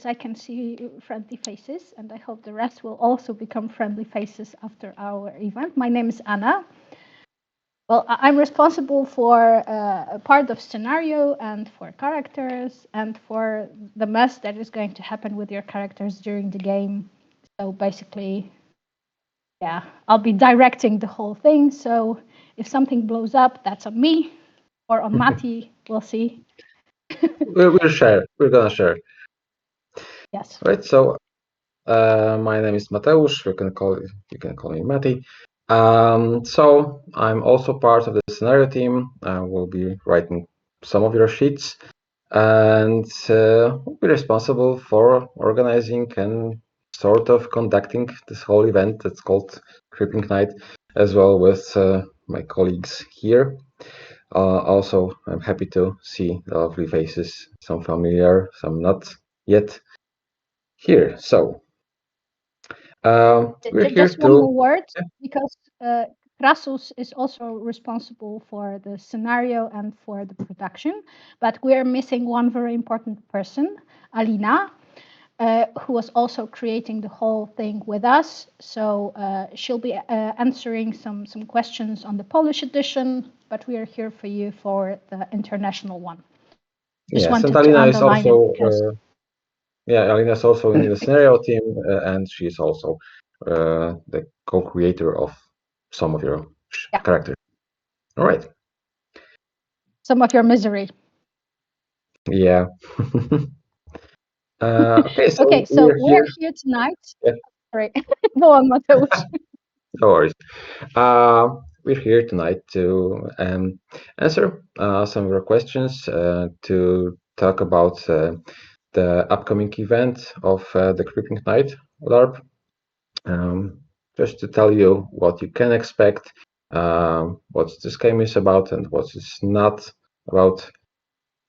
I can see friendly faces, and I hope the rest will also become friendly faces after our event. My name is Anna. Well, I'm responsible for a part of scenario and for characters and for the mess that is going to happen with your characters during the game. So basically, yeah, I'll be directing the whole thing. So if something blows up, that's on me or on Matti. We'll see. We'll share. We're gonna share. Yes. Right. So, my name is Mateusz. You can call me Matti. So I'm also part of the scenario team. We'll be writing some of your sheets, and we'll be responsible for organizing and sort of conducting this whole event that's called Creeping Night, as well with my colleagues here. Also, I'm happy to see the lovely faces, some familiar, some not yet here. So we're here Just one to. more word, because Krassos is also responsible for the scenario and for the production, but we're missing one very important person, Alina, who was also creating the whole thing with us. So she'll be answering some questions on the Polish edition, but we are here for you for the international one. Just Yes, and wanted to Alina is underline it also. because Alina is also in the scenario team, and she's also the co-creator of some of your characters. All right. some of your misery. Yeah. Okay, so, we're here tonight. Yeah. Sorry, go on, Mateusz. No worries. We're here tonight to answer some of your questions, to talk about the upcoming event of the Creeping Night LARP. Just to tell you what you can expect, what this game is about, and what it's not about.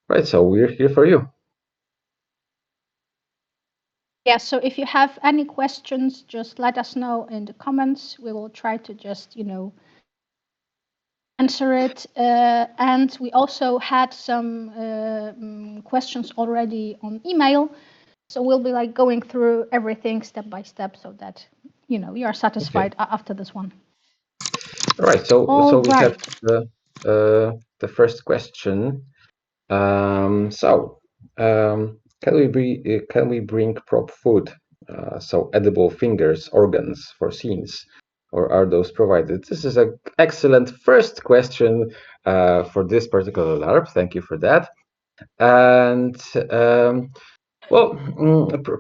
Right, so we're here for you. Yeah, so if you have any questions, just let us know in the comments. We will try to just, answer it. And we also had some questions already on email. So we'll be like going through everything step by step so that, you are satisfied after this one. All right, so we have the first question. Can we bring prop food, so edible fingers, organs for scenes, or are those provided? This is an excellent first question for this particular LARP. Thank you for that. And well,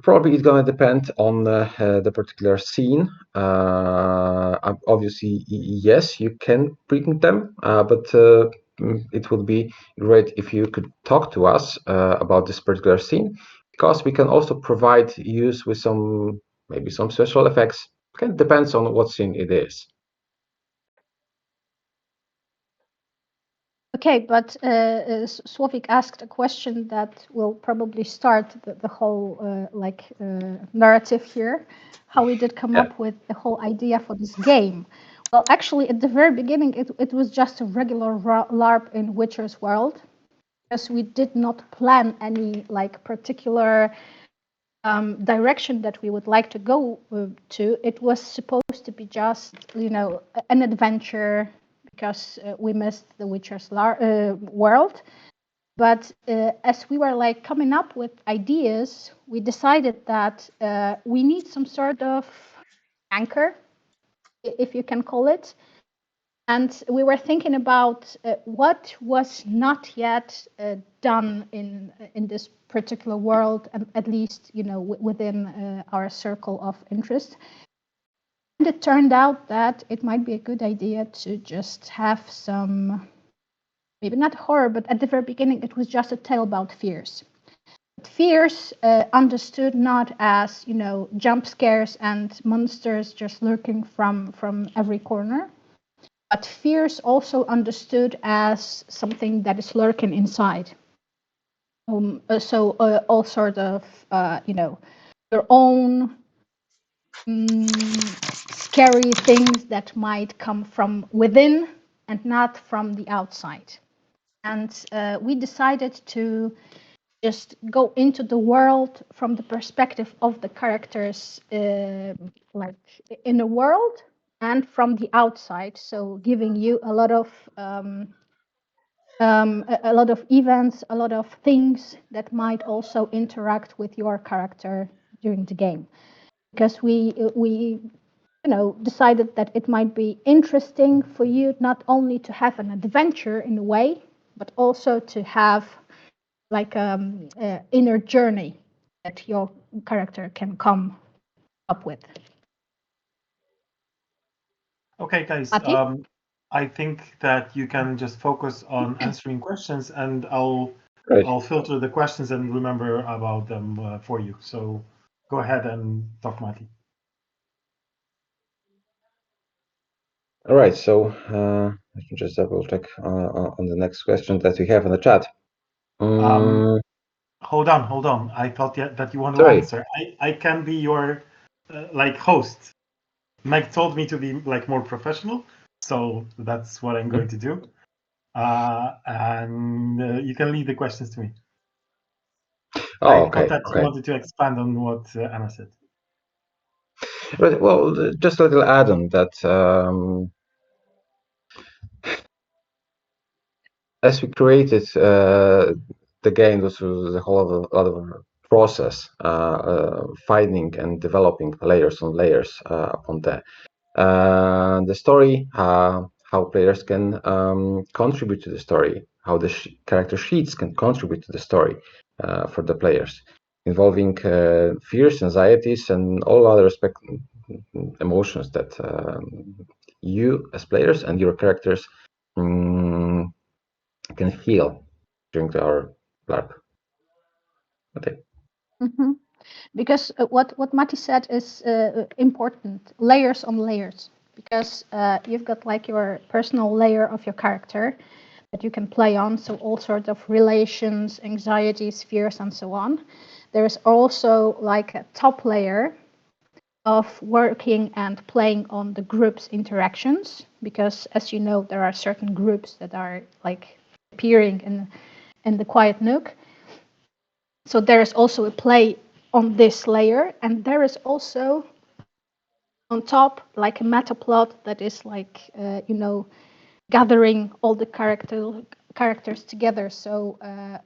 probably it's going to depend on the particular scene. Obviously, yes, you can bring them, but it would be great if you could talk to us about this particular scene, because we can also provide use with maybe some special effects. It depends on what scene it is. Okay, but Sławik asked a question that will probably start the whole narrative here, how we did come up with the whole idea for this game. Well, actually, at the very beginning, it was just a regular LARP in Witcher's world, because we did not plan any particular direction that we would like to go to. It was supposed to be just, an adventure, because we missed the Witcher's world. But as we were coming up with ideas, we decided that we need some sort of anchor, if you can call it. And we were thinking about what was not yet done in this particular world, at least within our circle of interest. And it turned out that it might be a good idea to just have some, maybe not horror, but at the very beginning it was just a tale about fears. Fears understood not as jump scares and monsters just lurking from every corner, but fears also understood as something that is lurking inside. So all sort of, your own scary things that might come from within and not from the outside. And we decided to just go into the world from the perspective of the characters, like in the world and from the outside. So giving you a lot of events, a lot of things that might also interact with your character during the game. Because we decided that it might be interesting for you not only to have an adventure in a way, but also to have like inner journey that your character can come up with. Okay, guys. Matti? I think that you can just focus on answering questions, and Great. I'll filter the questions and remember about them for you. So go ahead and talk, Matti. All right, so let me just double check on the next question that we have in the chat. Hold on. I thought that you want to Sorry. answer. I can be your like host. Meg told me to be like more professional, so that's what I'm going to do. And you can lead the questions to me. Oh, I thought that okay. you wanted to expand on what Anna said. But, well, just a little add-on that as we created the game, this was a whole lot of process, finding and developing layers on layers upon that. The story, how players can contribute to the story, how the character sheets can contribute to the story for the players, involving fears, anxieties, and all other emotions that you as players and your characters can feel during our LARP. Okay. Mm-hmm. Because what Matti said is important, layers on layers. Because you've got like your personal layer of your character that you can play on, so all sorts of relations, anxieties, fears, and so on. There is also like a top layer of working and playing on the group's interactions, because as you know, there are certain groups that are like appearing in the Quiet Nook. So there is also a play on this layer, and there is also on top like a meta plot that is like gathering all the characters together. So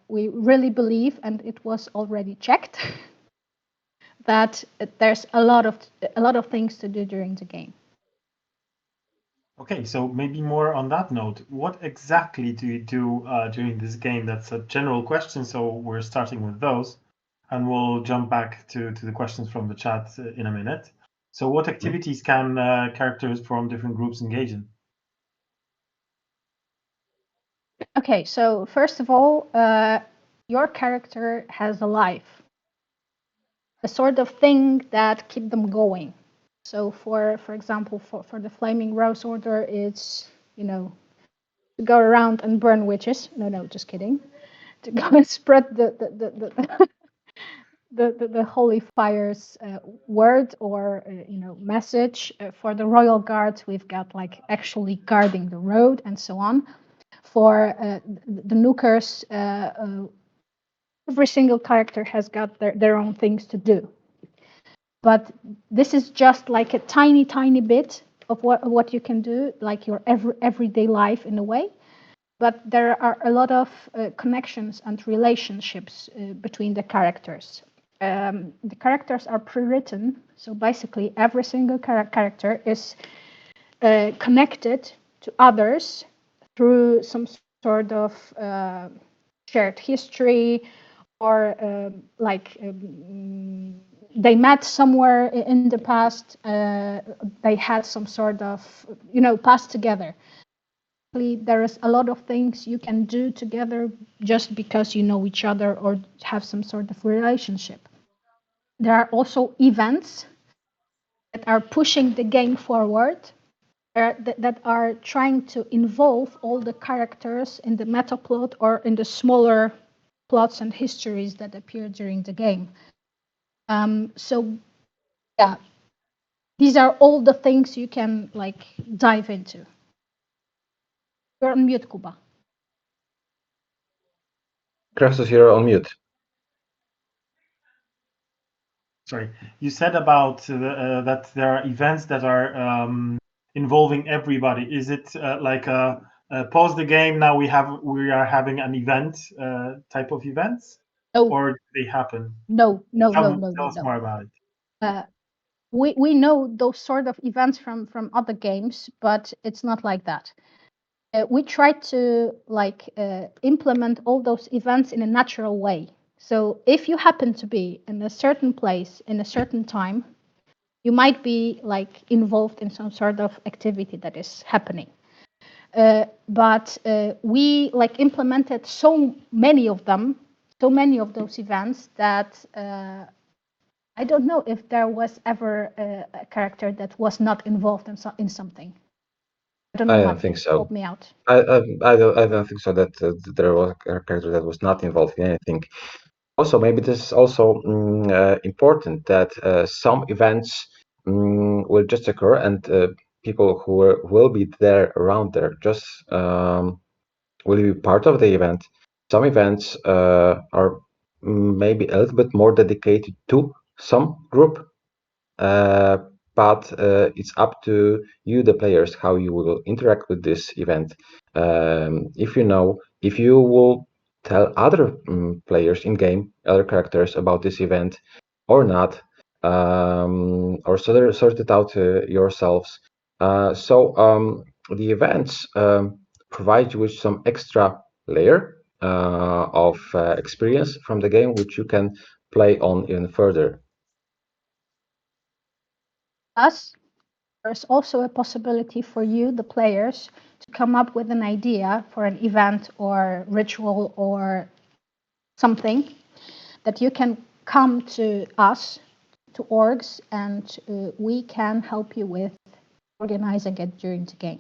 we really believe, and it was already checked, that there's a lot of things to do during the game. Okay, so maybe more on that note, what exactly do you do during this game? That's a general question, so we're starting with those, and we'll jump back to the questions from the chat in a minute. So what activities can characters from different groups engage in? Okay, so first of all, your character has a life, a sort of thing that keep them going. So for example, for the Flaming Rose Order, it's, to go around and burn witches. No, just kidding. To go and spread the holy fire's word or message. For the Royal Guards, we've got like actually guarding the road and so on. For the Nookers, every single character has got their own things to do. But this is just like a tiny bit of what you can do, like your everyday life in a way. But there are a lot of connections and relationships between the characters. The characters are pre-written, so basically every single character is connected to others through some sort of shared history, or they met somewhere in the past. They had some sort of past together. There is a lot of things you can do together just because you know each other or have some sort of relationship. There are also events that are pushing the game forward, that are trying to involve all the characters in the meta plot or in the smaller plots and histories that appear during the game. So yeah, these are all the things you can like dive into. You're on mute, Kuba. Krassos, you're on mute. sorry, you said about that there are events that are involving everybody. Is it like a pause the game, now we are having an event type of events? No. Or do they happen? No. Tell us more about it. We know those sort of events from other games, but it's not like that. We try to implement all those events in a natural way. So if you happen to be in a certain place in a certain time, you might be involved in some sort of activity that is happening. But we implemented so many of those events that I don't know if there was ever a character that was not involved in something. I don't know. I don't think so. Help me out. I don't think so that there was a character that was not involved in anything. Also, maybe this is also important that some events will just occur, and people who will be there around there just will be part of the event. Some events are maybe a little bit more dedicated to some group, but it's up to you, the players, how you will interact with this event. If you will tell other players in game, other characters about this event or not, or sort it out yourselves. The events provide you with some extra layer of experience from the game, which you can play on even further. Plus, there's also a possibility for you, the players, to come up with an idea for an event or ritual or something that you can come to us, to orgs, and we can help you with organizing it during the game.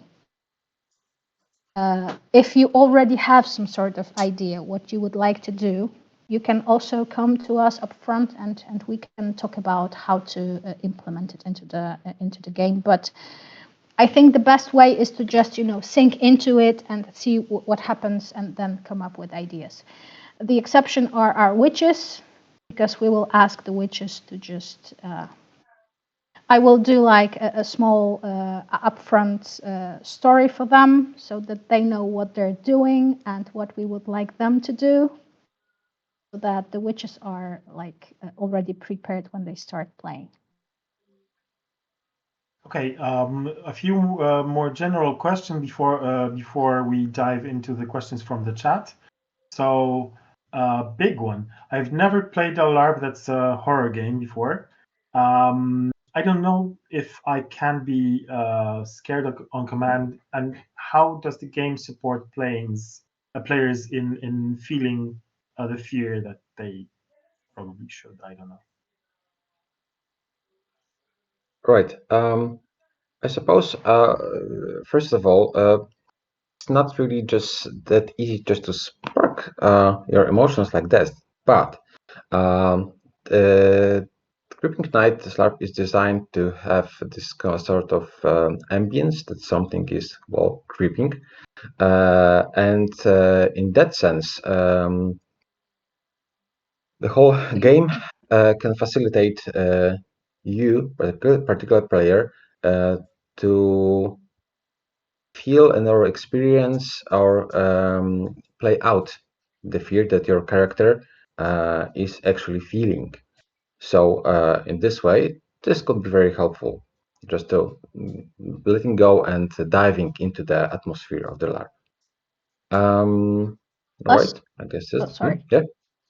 If you already have some sort of idea what you would like to do, you can also come to us up front and we can talk about how to implement it into the game. But I think the best way is to just sink into it and see what happens and then come up with ideas. The exception are our witches, because we will ask the witches to just I will do a small upfront story for them so that they know what they're doing and what we would like them to do, so that the witches are already prepared when they start playing. Okay, a few more general questions before we dive into the questions from the chat. So, big one. I've never played a LARP that's a horror game before. I don't know if I can be scared on command, and how does the game support players in feeling the fear that they probably should? I don't know. Right. I suppose, first of all, it's not really just that easy just to spark your emotions like that. But the Creeping Night LARP is designed to have this sort of ambience that something is, well, creeping. And in that sense, the whole game can facilitate you, particular player, to feel and or experience or play out the fear that your character is actually feeling. So in this way, this could be very helpful, just to letting go and diving into the atmosphere of the LARP. Right, I guess that's... Oh, sorry.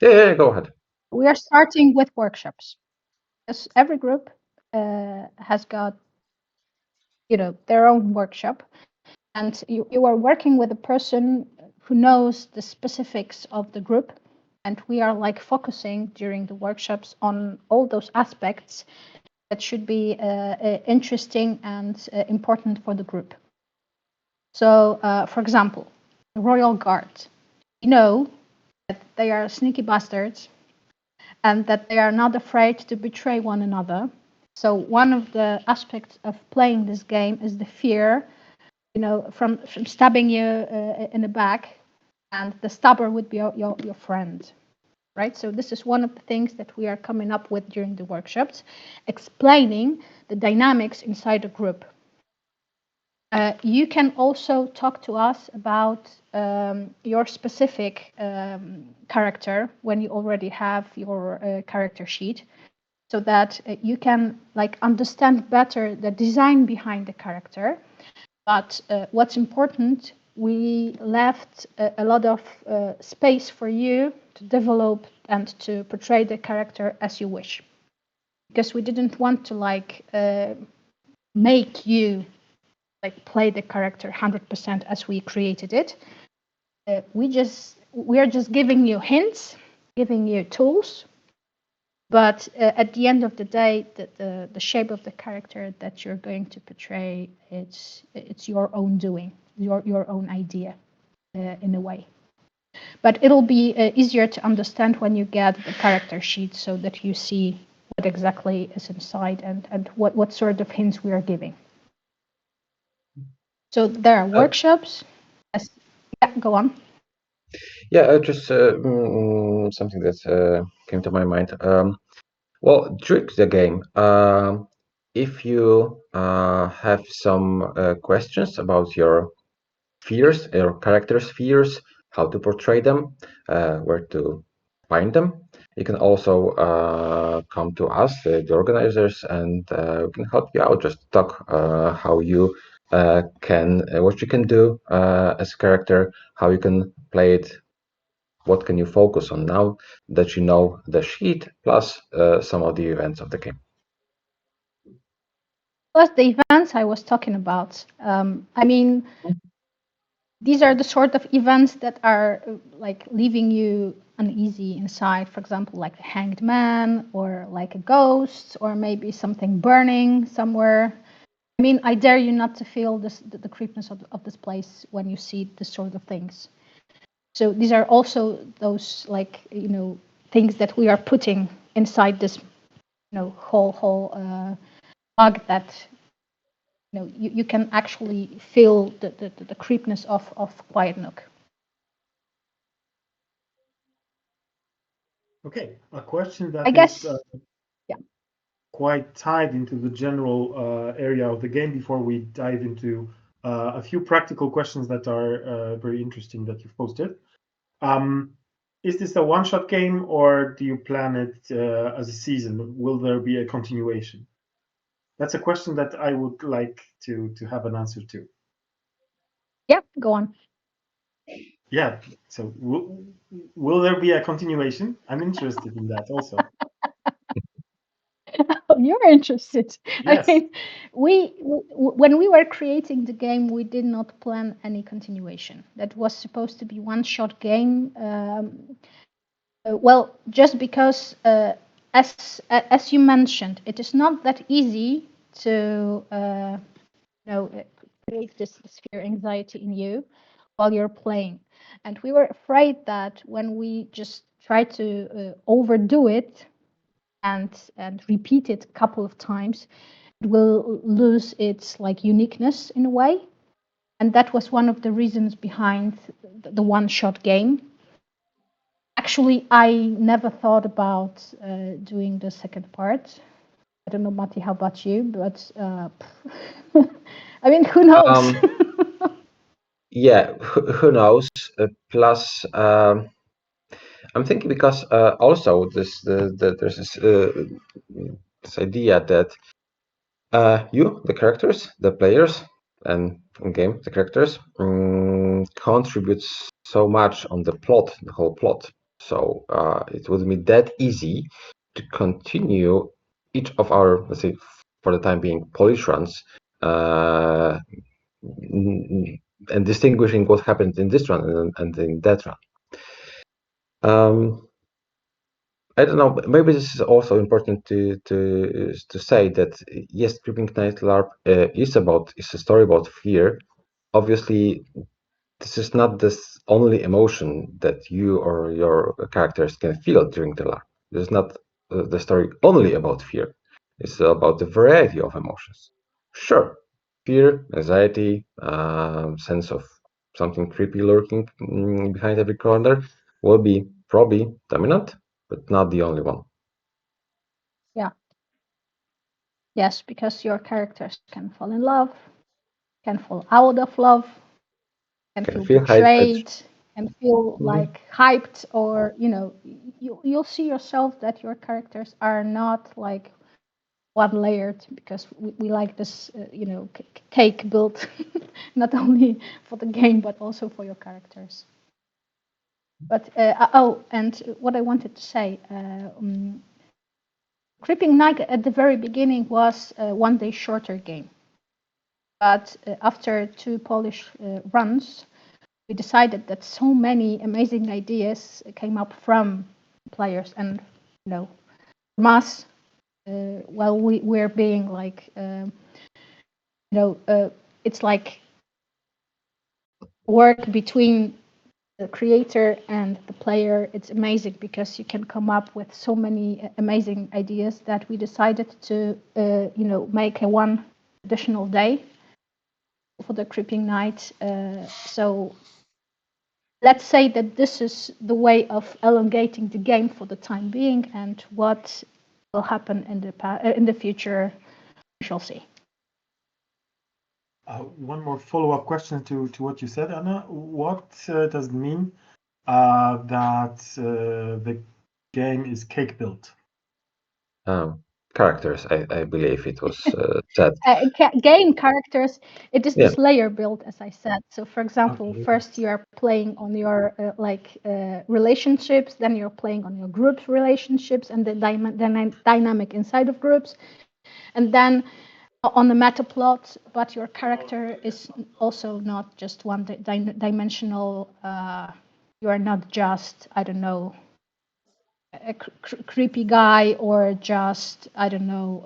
Yeah, go ahead. We are starting with workshops. Because every group has got their own workshop, and you are working with a person who knows the specifics of the group, and we are focusing during the workshops on all those aspects that should be interesting and important for the group. So for example, the Royal Guard, that they are sneaky bastards and that they are not afraid to betray one another. So one of the aspects of playing this game is the fear, from stabbing you in the back, and the stabber would be your friend. right? So this is one of the things that we are coming up with during the workshops, explaining the dynamics inside a group. You can also talk to us about your specific character when you already have your character sheet, so that you can understand better the design behind the character. But what's important, we left a lot of space for you to develop and to portray the character as you wish, because we didn't want to make you play the character 100% as we created it. We are just giving you hints, giving you tools, but at the end of the day, the shape of the character that you're going to portray, it's your own doing, your own idea, in a way. But it'll be easier to understand when you get the character sheet, so that you see what exactly is inside and what sort of hints we are giving. So there are workshops. Yeah, go on. Yeah, just something that came to my mind. Well, during the game, if you have some questions about your fears, your character's fears, how to portray them, where to find them, you can also come to us, the organizers, and we can help you out. Just talk how you what you can do as a character, how you can play it, what can you focus on now that you know the sheet, plus some of the events of the game. Plus the events I was talking about. I mean, these are the sort of events that are leaving you uneasy inside. For example, like a hanged man, or like a ghost, or maybe something burning somewhere. I mean, I dare you not to feel the creepiness of this place when you see this sort of things. So these are also those things that we are putting inside this whole bug, that you can actually feel the creepiness of Quiet Nook. Okay, a question that I guess, is quite tied into the general area of the game before we dive into a few practical questions that are very interesting that you've posted. Is this a one-shot game, or do you plan it as a season? Will there be a continuation? That's a question that I would like to have an answer to. Yeah, go on. Yeah, so will there be a continuation? I'm interested in that also. Oh, you're interested. Yes. I mean, when we were creating the game, we did not plan any continuation. That was supposed to be one-shot game. Well, just because, as you mentioned, it is not that easy to create this fear, anxiety in you while you're playing, and we were afraid that when we just try to overdo it and repeat it a couple of times, it will lose its uniqueness in a way. And that was one of the reasons behind the one-shot game. Actually, I never thought about doing the second part. I don't know, Matti, how about you? But I mean, who knows? Yeah, who knows? Plus, I'm thinking because also there's this idea that you, the characters, the players, and in game the characters contributes so much on the plot, the whole plot. So it wouldn't be that easy to continue each of our, let's say, for the time being, polish runs, and distinguishing what happened in this run and in that run. I don't know. Maybe this is also important to say that yes, Creeping Night LARP is a story about fear. Obviously, this is not this only emotion that you or your characters can feel during the LARP. This is not the story only about fear. It's about the variety of emotions. Sure, fear, anxiety, sense of something creepy lurking behind every corner will be probably dominant, but not the only one. Yes, because your characters can fall in love, can fall out of love, can feel betrayed, can feel like hyped, or you'll see yourself that your characters are not like one layered, because we like this cake built not only for the game but also for your characters. But and what I wanted to say, Creeping Night at the very beginning was a 1 day shorter game. But after 2 Polish runs, we decided that so many amazing ideas came up from players and from us. While we're being like, it's like work between the creator and the player. It's amazing because you can come up with so many amazing ideas that we decided to make a 1 additional day for the Creeping Night. So let's say that this is the way of elongating the game for the time being, and what will happen in the future, we shall see. One more follow-up question to what you said, Anna. What does it mean that the game is cake built? Characters, I believe it was said. Game characters, it is this layer build, as I said. So, for example, first you are playing on your relationships, then you're playing on your group's relationships and the dynamic inside of groups, and then on the meta plot. But your character is also not just one dimensional. You are not just, I don't know, a creepy guy, or just, I don't know,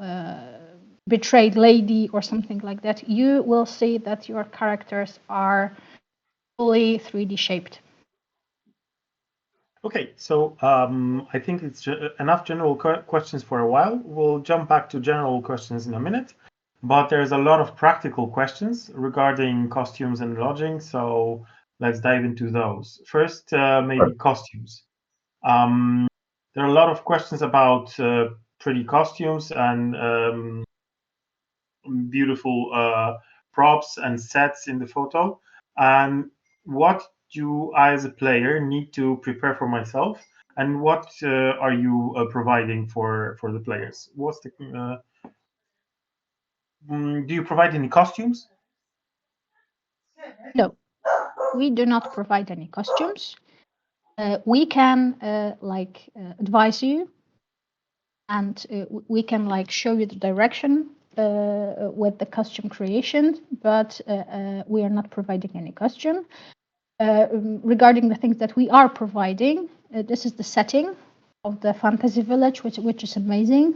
betrayed lady or something like that. You will see that your characters are fully 3D shaped. Okay, so I think it's enough general questions for a while. We'll jump back to general questions in a minute, but there's a lot of practical questions regarding costumes and lodging, so let's dive into those. First, maybe costumes. There are a lot of questions about pretty costumes and beautiful props and sets in the photo. And what do I, as a player, need to prepare for myself? And what are you providing for the players? What's the do you provide any costumes? No, we do not provide any costumes. We can advise you, and we can show you the direction with the costume creation, but we are not providing any costume. Regarding the things that we are providing, this is the setting of the fantasy village, which is amazing,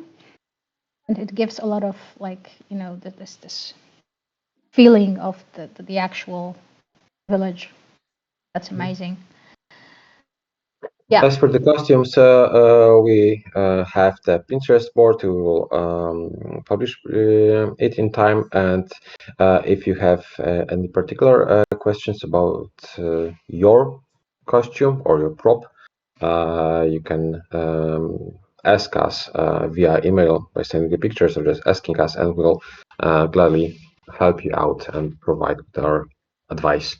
and it gives a lot of this feeling of the actual village. That's amazing. Yeah. As for the costumes, we have the Pinterest board. We will publish it in time. And if you have any particular questions about your costume or your prop, you can ask us via email by sending the pictures, or just asking us, and we'll gladly help you out and provide our advice.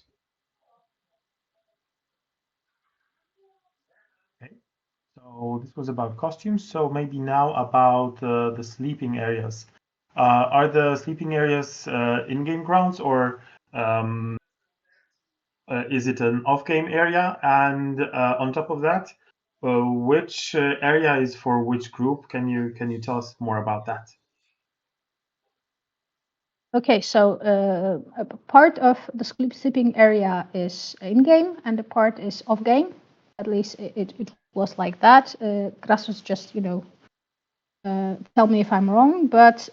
So this was about costumes. So maybe now about the sleeping areas. Are the sleeping areas in-game grounds, or is it an off-game area? And on top of that, which area is for which group? Can you tell us more about that? Okay, so a part of the sleeping area is in-game, and the part is off-game. At least it was like that. Krassos just, tell me if I'm wrong, but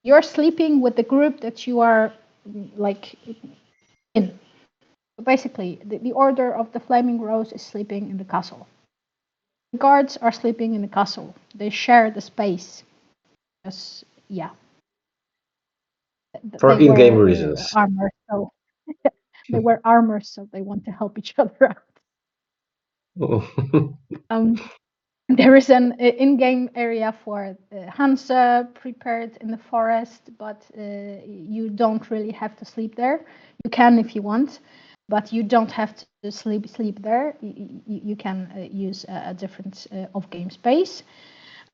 you're sleeping with the group that you are in. So basically, the Order of the Flaming Rose is sleeping in the castle. The guards are sleeping in the castle. They share the space. Because, yeah. For in-game reasons. Armor, so they wear armor, so they want to help each other out. There is an in-game area for Hansa prepared in the forest, but you don't really have to sleep there. You can if you want, but you don't have to sleep there. You can use a different off-game space.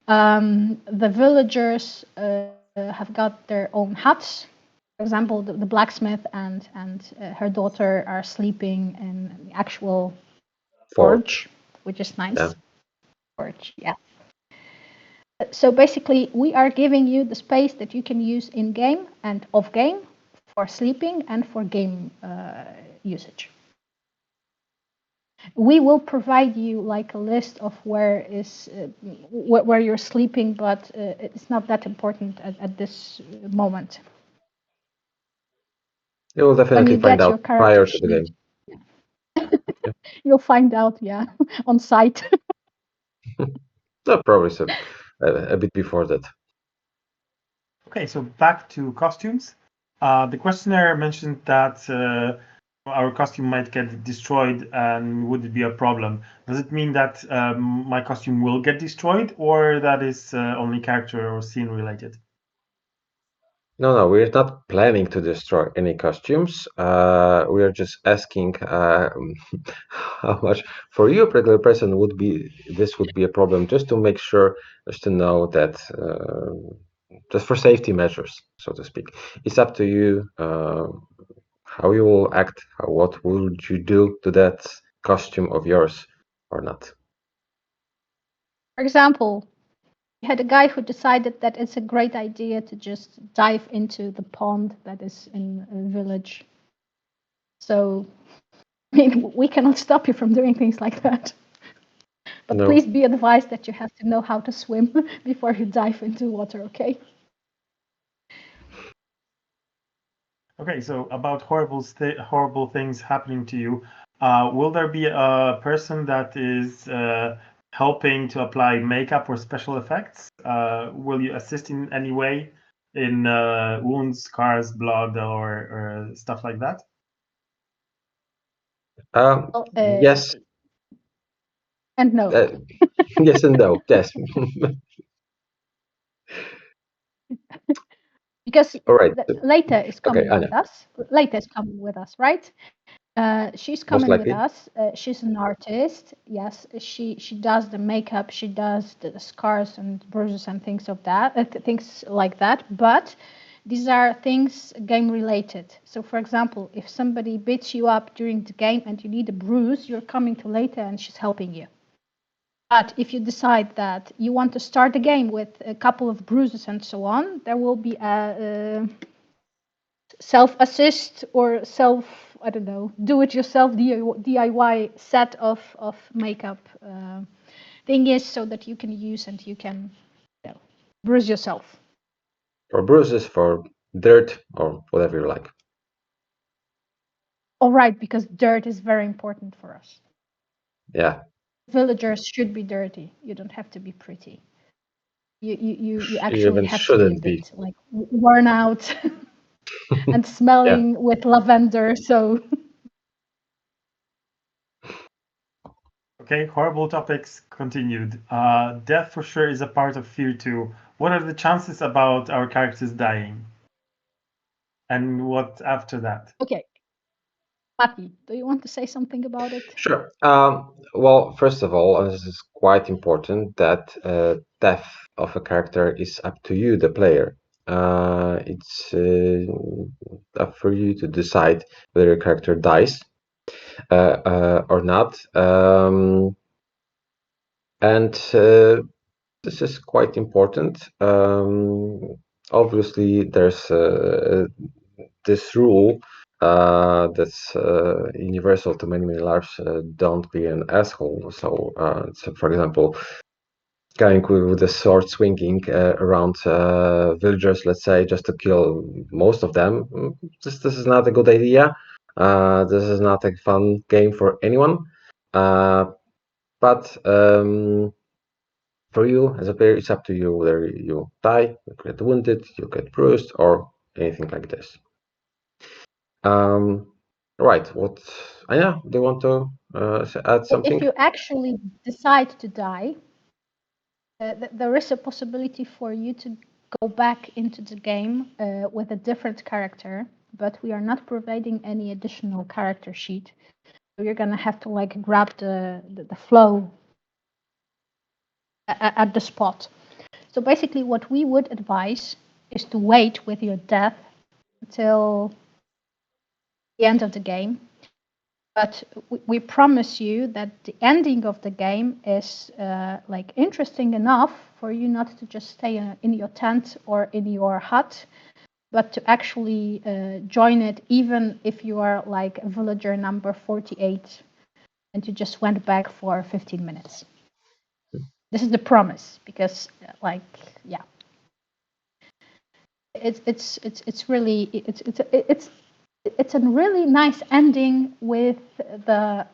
The villagers have got their own huts. For example, the blacksmith and her daughter are sleeping in the actual forge, which is nice. Yeah. Forge, yeah. So basically, we are giving you the space that you can use in game and off game for sleeping and for game usage. We will provide you like a list of where you're sleeping, but it's not that important at this moment. You will definitely find out prior to the game. Yeah. You'll find out, yeah, on site. Probably so, a bit before that. Okay, so back to costumes. The questionnaire mentioned that our costume might get destroyed, and would it be a problem? Does it mean that my costume will get destroyed, or that is only character or scene related? No, we're not planning to destroy any costumes. We are just asking how much for you, a regular person, would be a problem, just to make sure, just to know that, just for safety measures, so to speak. It's up to you how you will act. What would you do to that costume of yours or not? For example, we had a guy who decided that it's a great idea to just dive into the pond that is in a village. So, I mean, we cannot stop you from doing things like that. But No. please be advised that you have to know how to swim before you dive into water, okay? Okay, so about horrible things happening to you, will there be a person that is helping to apply makeup or special effects? Will you assist in any way in wounds, scars, blood, or stuff like that? Yes. And no. Yes and no. Yes. Because all right. Leita is coming Okay, with us. Leita is coming with us, right? She's coming with us. She's an artist. Yes, she does the makeup. She does the scars and bruises and things of that, things like that. But these are things game related. So, for example, if somebody beats you up during the game and you need a bruise, you're coming to Leita and she's helping you. But if you decide that you want to start the game with a couple of bruises and so on, there will be a self-assist or I don't know, do-it-yourself DIY set of makeup thingies so that you can use and you can bruise yourself. For bruises, for dirt, or whatever you like. All right, because dirt is very important for us. Yeah. Villagers should be dirty. You don't have to be pretty. You actually even have shouldn't to be a bit like worn out and smelling with lavender. So. Okay, horrible topics continued. Death for sure is a part of fear too. What are the chances about our characters dying? And what after that? Okay. Matti, do you want to say something about it? Sure. Well, first of all, this is quite important, that death of a character is up to you, the player. It's up for you to decide whether your character dies or not. And this is quite important. Obviously, there's this rule that's universal to many LARPs: don't be an asshole. So, for example, going with the sword swinging around villagers, let's say, just to kill most of them, this is not a good idea. This is not a fun game for anyone. But for you as a player, it's up to you whether you die, you get wounded, you get bruised, or anything like this. Right. What? Anya, do you want to add something? If you actually decide to die, there is a possibility for you to go back into the game with a different character, but we are not providing any additional character sheet. So you're gonna have to like grab the flow at the spot. So basically, what we would advise is to wait with your death until the end of the game. But we promise you that the ending of the game is like interesting enough for you not to just stay in your tent or in your hut, but to actually join it, even if you are like villager number 48 and you just went back for 15 minutes. This is the promise, because like, yeah, it's really it's a really nice ending with the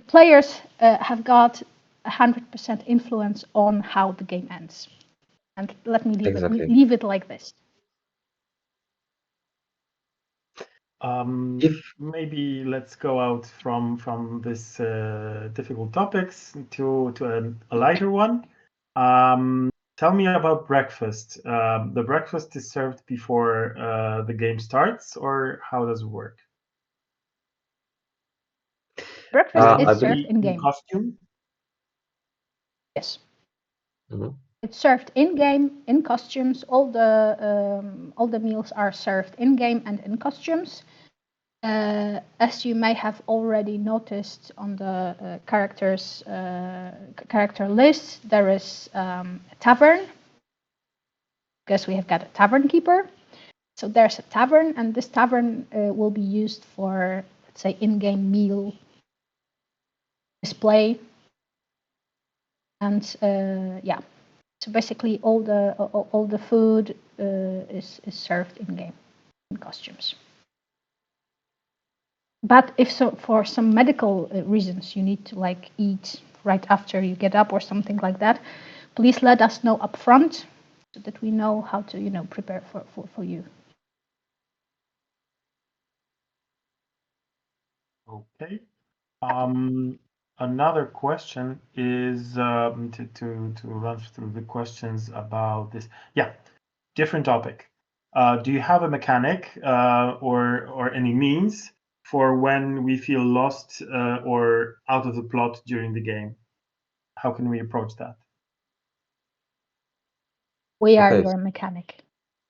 players have got 100% influence on how the game ends. And let me Exactly. leave it like this. Maybe let's go out from this difficult topics to a lighter one. Tell me about breakfast. The breakfast is served before the game starts, or how does it work? Breakfast is I served in game. Costume? Yes. Mhm. It's served in game, in costumes. All the meals are served in game and in costumes. As you may have already noticed on the character list, there is a tavern, because we have got a tavern keeper. So there's a tavern, and this tavern will be used for, let's say, in-game meal display. And yeah, so basically all the food is served in-game in costumes. But if so, for some medical reasons, you need to like eat right after you get up or something like that, please let us know up front so that we know how to, prepare for you. Okay. Another question is to run through the questions about this. Yeah, different topic. Do you have a mechanic or any means for when we feel lost or out of the plot during the game? How can we approach that? We are Okay. your mechanic.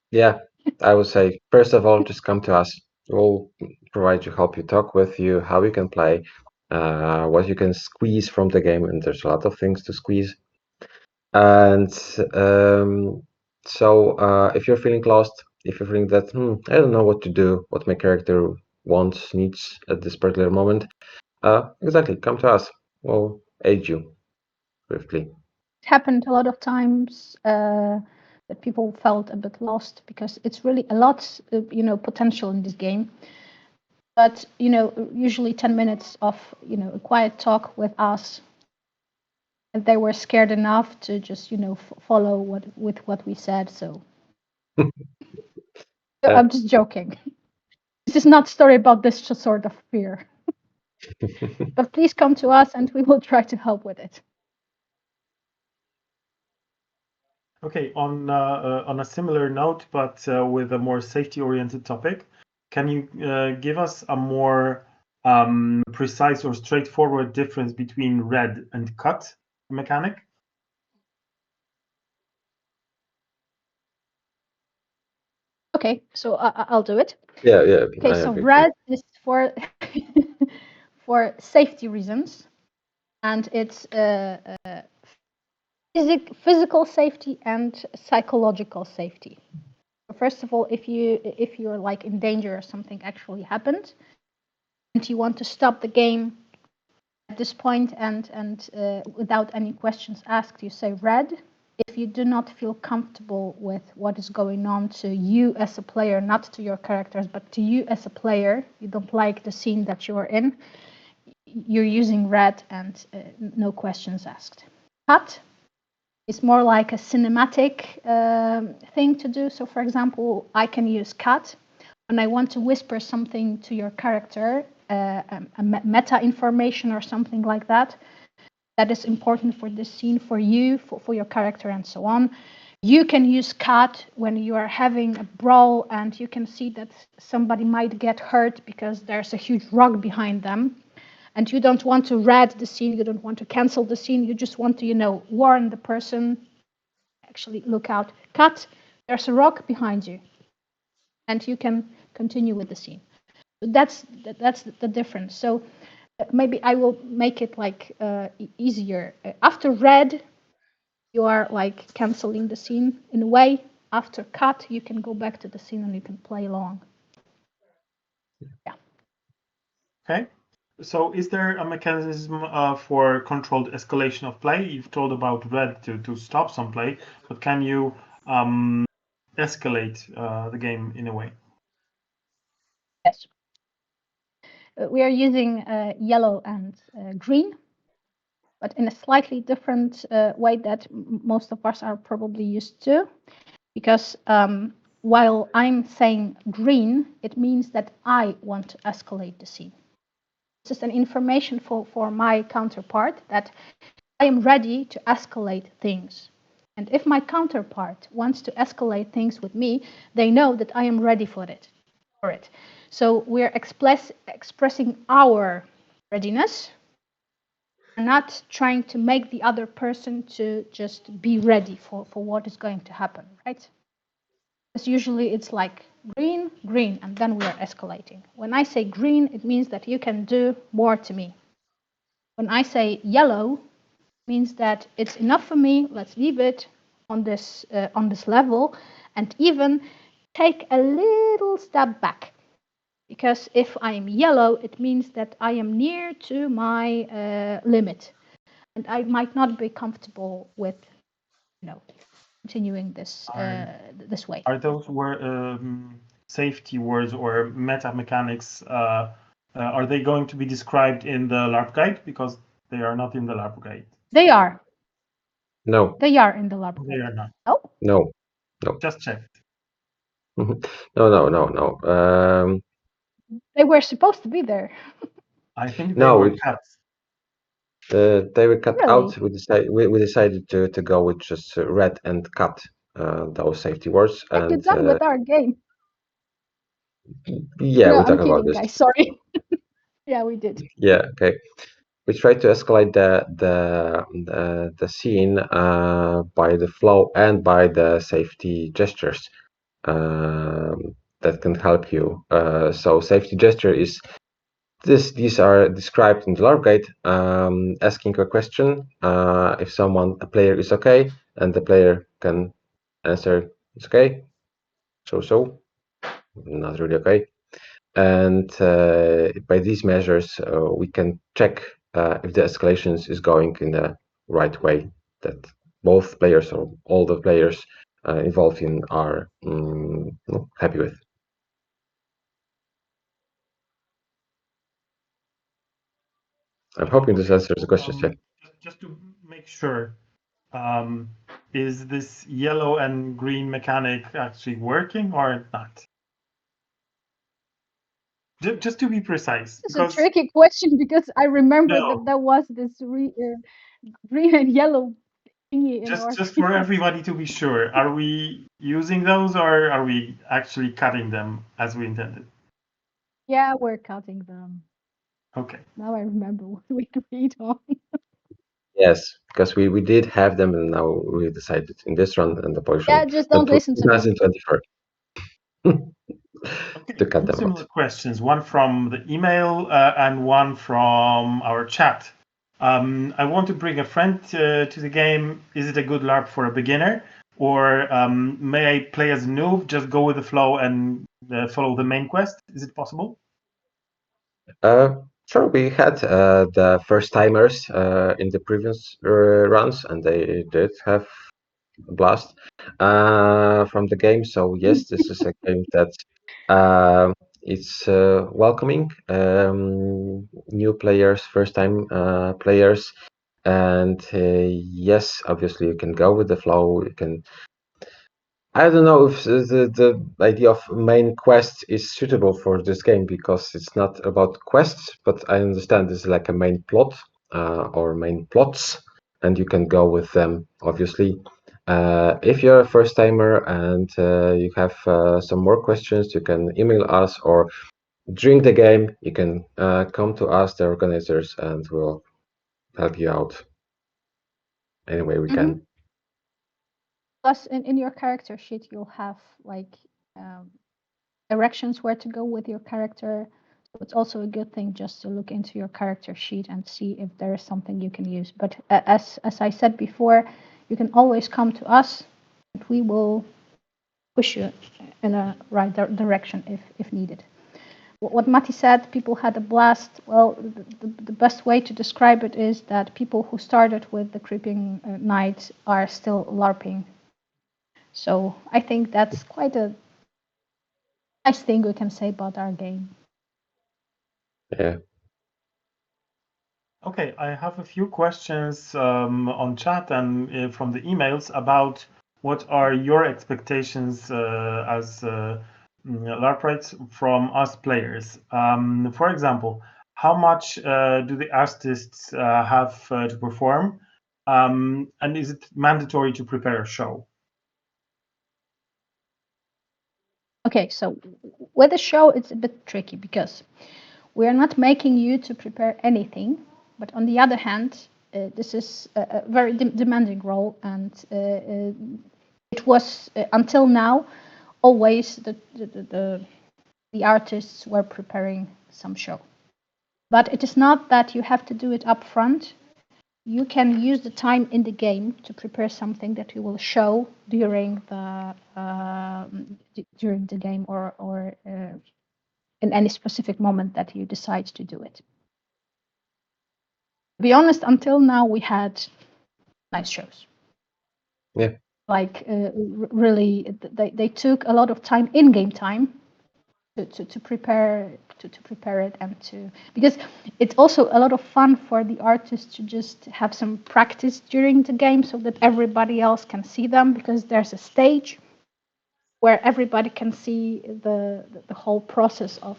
Yeah, I would say, first of all, just come to us. We'll provide you help, you talk with you, how you can play, what you can squeeze from the game, and there's a lot of things to squeeze. And so if you're feeling lost, if you're feeling that, I don't know what to do, what my character wants, needs at this particular moment, exactly, come to us. We'll aid you swiftly. It happened a lot of times that people felt a bit lost, because it's really a lot, potential in this game. But usually 10 minutes of a quiet talk with us, and they were scared enough to just follow what we said. So I'm just joking. This is not a story about this sort of fear. But please come to us, and we will try to help with it. Okay, on a similar note, but with a more safety-oriented topic, can you give us a more precise or straightforward difference between red and cut mechanic? Okay, so I'll do it. Yeah. Okay, so red is for for safety reasons, and it's physical safety and psychological safety. First of all, if you're like in danger or something actually happened, and you want to stop the game at this point and without any questions asked, you say red. If you do not feel comfortable with what is going on to you as a player, not to your characters, but to you as a player, you don't like the scene that you're in, you're using red, and no questions asked. Cut is more like a cinematic thing to do. So for example, I can use cut when I want to whisper something to your character, a meta information or something like that, that is important for this scene, for you, for your character, and so on. You can use cut when you are having a brawl and you can see that somebody might get hurt because there's a huge rock behind them. And you don't want to red the scene, you don't want to cancel the scene, you just want to, warn the person, actually look out, cut, there's a rock behind you. And you can continue with the scene. So that's the difference. So maybe I will make it like easier. After red, you are like canceling the scene in a way. After cut, you can go back to the scene and you can play along. Yeah. Okay. So is there a mechanism for controlled escalation of play? You've told about red to stop some play, but can you escalate the game in a way? Yes. We are using yellow and green, but in a slightly different way that most of us are probably used to. Because while I'm saying green, it means that I want to escalate the scene. This is an information for my counterpart that I am ready to escalate things. And if my counterpart wants to escalate things with me, they know that I am ready for it. So we're expressing our readiness, not trying to make the other person to just be ready for what is going to happen, right? Because usually it's like green, green, and then we are escalating. When I say green, it means that you can do more to me. When I say yellow, it means that it's enough for me, let's leave it on this level, and even take a little step back. Because if I am yellow, it means that I am near to my limit. And I might not be comfortable with, continuing this this way. Are those safety words or meta mechanics? Are they going to be described in the LARP guide? Because they are not in the LARP guide. They are. No. They are in the LARP guide. They are not. No. Just checked. No. They were supposed to be there. I think they were cut. They were cut Really? out. We decided to go with just red and cut those safety words. What have you And done with our game? yeah, No, we I'm talk about kidding, this. guys. Sorry. Yeah, we did. Yeah, okay. We try to escalate the scene by the flow and by the safety gestures that can help you. So safety gesture is these are described in the LARP guide. Asking a question if a player is okay, and the player can answer it's okay, so not really okay. And by these measures, we can check if the escalations is going in the right way, that both players or all the players involved in are happy with. I'm hoping this answers the question. Just to make sure, is this yellow and green mechanic actually working or not? Just to be precise. It's a tricky question because I remember that there was this green and yellow thingy in our just for everybody to be sure, are we using those or are we actually cutting them as we intended? Yeah, we're cutting them. Okay. Now I remember what we agreed on. Yes, because we did have them, and now we decided in this run and the Polish run. Yeah, just don't listen to them. 2024. Okay. To cut them Similar out. questions, one from the email and one from our chat. I want to bring a friend to the game. Is it a good LARP for a beginner? Or may I play as a noob, just go with the flow and follow the main quest? Is it possible? Sure, we had the first timers in the previous runs, and they did have a blast from the game. So yes, this is a game that it's welcoming new players, first time players, and yes, obviously you can go with the flow. You can I don't know if the idea of main quest is suitable for this game because it's not about quests, but I understand it's like a main plot or main plots, and you can go with them, obviously. If you're a first timer and you have some more questions, you can email us, or during the game, you can come to us, the organizers, and we'll help you out any way we can. Plus, in your character sheet, you'll have like directions where to go with your character. So it's also a good thing just to look into your character sheet and see if there is something you can use. But as I said before, you can always come to us, and we will push you in a right direction if needed. What Matti said, people had a blast. Well, the best way to describe it is that people who started with the Creeping Night are still LARPing. So I think that's quite a nice thing we can say about our game. Yeah. Okay, I have a few questions on chat and from the emails about what are your expectations as LARPites from us players. For example, how much do the artists have to perform, and is it mandatory to prepare a show? Okay, so with the show, it's a bit tricky because we are not making you to prepare anything, but on the other hand, this is a very demanding role, and it was until now always the artists were preparing some show. But it is not that you have to do it up front. You can use the time in the game to prepare something that you will show during the game or in any specific moment that you decide to do it. To be honest, until now we had nice shows. Yeah. Like really, they took a lot of time, in-game time, to prepare it, and because it's also a lot of fun for the artists to just have some practice during the game so that everybody else can see them, because there's a stage where everybody can see the whole process of